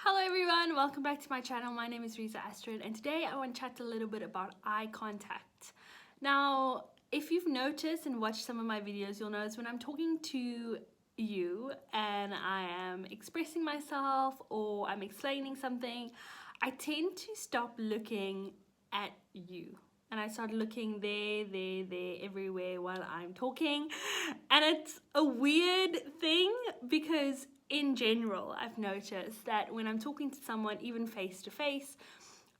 Hello everyone, welcome back to my channel. My name is Reza-Astrid and today I want to chat a little bit about eye contact. Now, if you've noticed and watched some of my videos, you'll notice when I'm talking to you and I am expressing myself or I'm explaining something, I tend to stop looking at you. And I start looking there, everywhere while I'm talking. And it's a weird thing because in general, I've noticed that when I'm talking to someone, even face to face,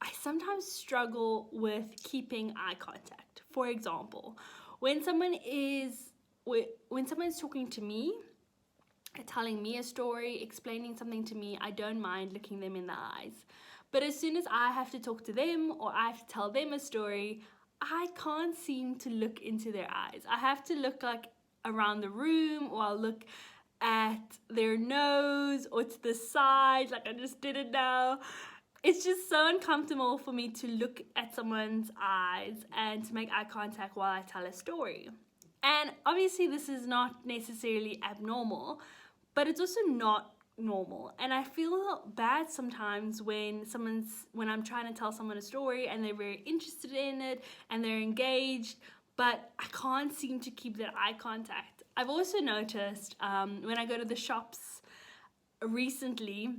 I sometimes struggle with keeping eye contact. For example, when someone is talking to me, telling me a story, explaining something to me, I don't mind looking them in the eyes. But as soon as I have to talk to them or I have to tell them a story, I can't seem to look into their eyes. I have to look like around the room, or I'll look at their nose or to the side like I just did it now. It's just so uncomfortable for me to look at someone's eyes and to make eye contact while I tell a story. And obviously this is not necessarily abnormal, but it's also not normal. And I feel bad sometimes when I'm trying to tell someone a story and they're very interested in it and they're engaged, but I can't seem to keep that eye contact. I've also noticed when I go to the shops recently,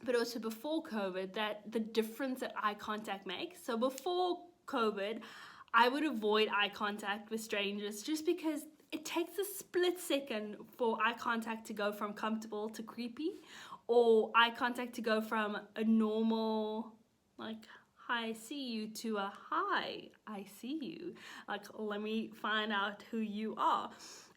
but also before COVID, that the difference that eye contact makes. So before COVID, I would avoid eye contact with strangers just because it takes a split second for eye contact to go from comfortable to creepy, or eye contact to go from a normal, like, hi, I see you, to a hi, I see you. Like, let me find out who you are.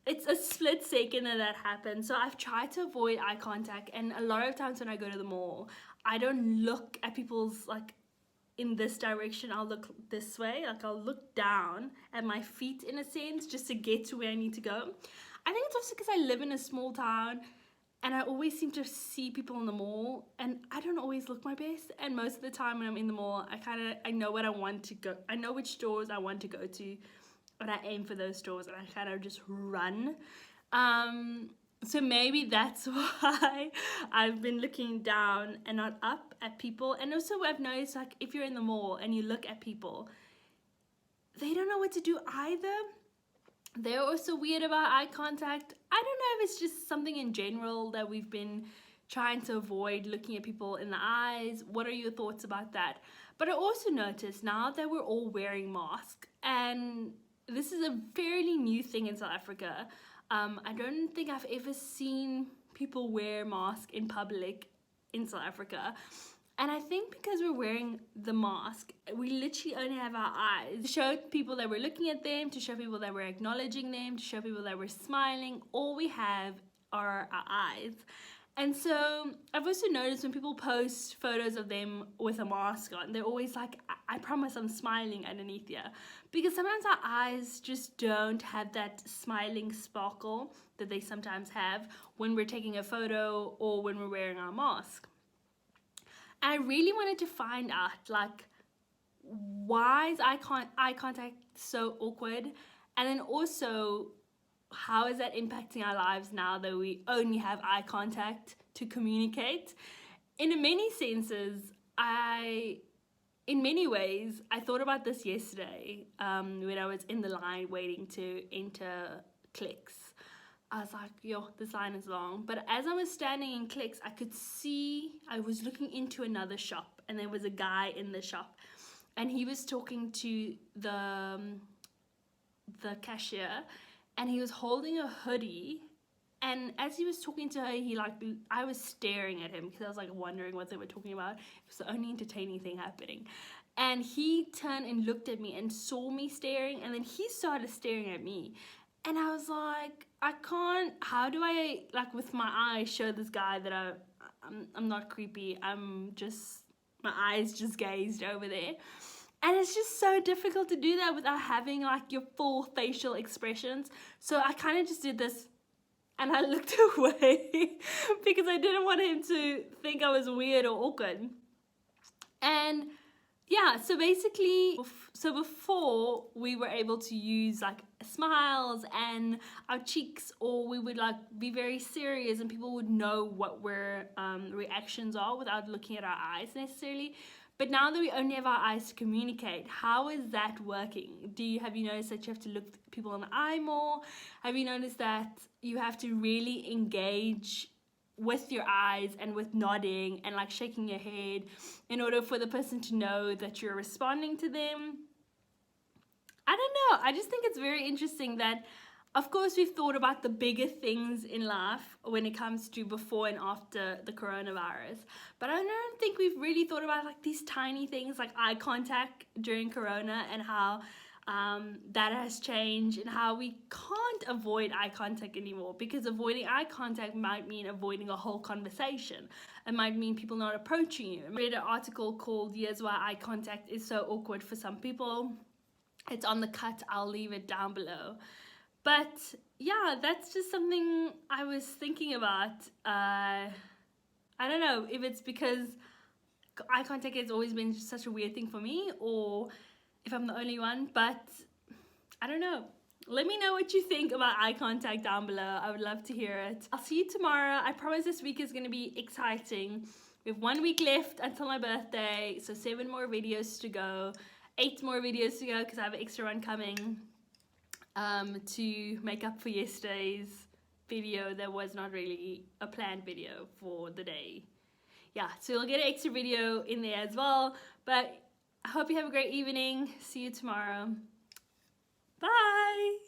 It's a split second that happens. So I've tried to avoid eye contact, and a lot of times when I go to the mall, I don't look at people's, like, in this direction. I'll look this way, like I'll look down at my feet in a sense just to get to where I need to go. I think it's also because I live in a small town and I always seem to see people in the mall and I don't always look my best, and most of the time when I'm in the mall I know what I want to go, I know which stores I want to go to and I aim for those stores and I kind of just run. So maybe that's why I've been looking down and not up at people. And also I've noticed, like, if you're in the mall and you look at people, they don't know what to do either. They're also weird about eye contact. I don't know if it's just something in general that we've been trying to avoid looking at people in the eyes. What are your thoughts about that? But I also noticed now that we're all wearing masks, and this is a fairly new thing in South Africa. I don't think I've ever seen people wear masks in public in South Africa. And I think because we're wearing the mask, we literally only have our eyes to show people that we're looking at them, to show people that we're acknowledging them, to show people that we're smiling. All we have are our eyes. And so I've also noticed when people post photos of them with a mask on, they're always like, I promise I'm smiling underneath here. Because sometimes our eyes just don't have that smiling sparkle that they sometimes have when we're taking a photo or when we're wearing our mask. And I really wanted to find out, like, why is eye contact so awkward? And then also, how is that impacting our lives now that we only have eye contact to communicate? In many senses, in many ways, I thought about this yesterday when I was in the line waiting to enter Clicks. I was like, yo, this line is long. But as I was standing in Clicks, I could see, I was looking into another shop and there was a guy in the shop and he was talking to the cashier, and he was holding a hoodie, and as he was talking to her, I was staring at him because I was like wondering what they were talking about. It was the only entertaining thing happening. And he turned and looked at me and saw me staring, and then he started staring at me. And I was like, I can't, how do I, like, with my eyes show this guy that I'm not creepy, I'm just, my eyes just gazed over there. And it's just so difficult to do that without having, like, your full facial expressions. So I kind of just did this and I looked away because I didn't want him to think I was weird or awkward. And yeah, so basically, before we were able to use, like, smiles and our cheeks, or we would like be very serious and people would know what our reactions are without looking at our eyes necessarily. But now that we only have our eyes to communicate, how is that working? Have you noticed that you have to look people in the eye more? Have you noticed that you have to really engage with your eyes and with nodding and like shaking your head in order for the person to know that you're responding to them? I don't know. I just think it's very interesting that, of course, we've thought about the bigger things in life when it comes to before and after the coronavirus. But I don't think we've really thought about like these tiny things like eye contact during corona, and how that has changed, and how we can't avoid eye contact anymore, because avoiding eye contact might mean avoiding a whole conversation. It might mean people not approaching you. I read an article called "Here's Why Eye Contact is So Awkward for Some People." It's on the cut, I'll leave it down below. But yeah, that's just something I was thinking about. I don't know if it's because eye contact has always been such a weird thing for me, or if I'm the only one, but I don't know. Let me know what you think about eye contact down below. I would love to hear it. I'll see you tomorrow. I promise this week is going to be exciting. We have 1 week left until my birthday, so 7 more videos to go. 8 more videos to go, because I have an extra one coming to make up for yesterday's video that was not really a planned video for the day. Yeah, so you'll get an extra video in there as well. But I hope you have a great evening. See you tomorrow. Bye!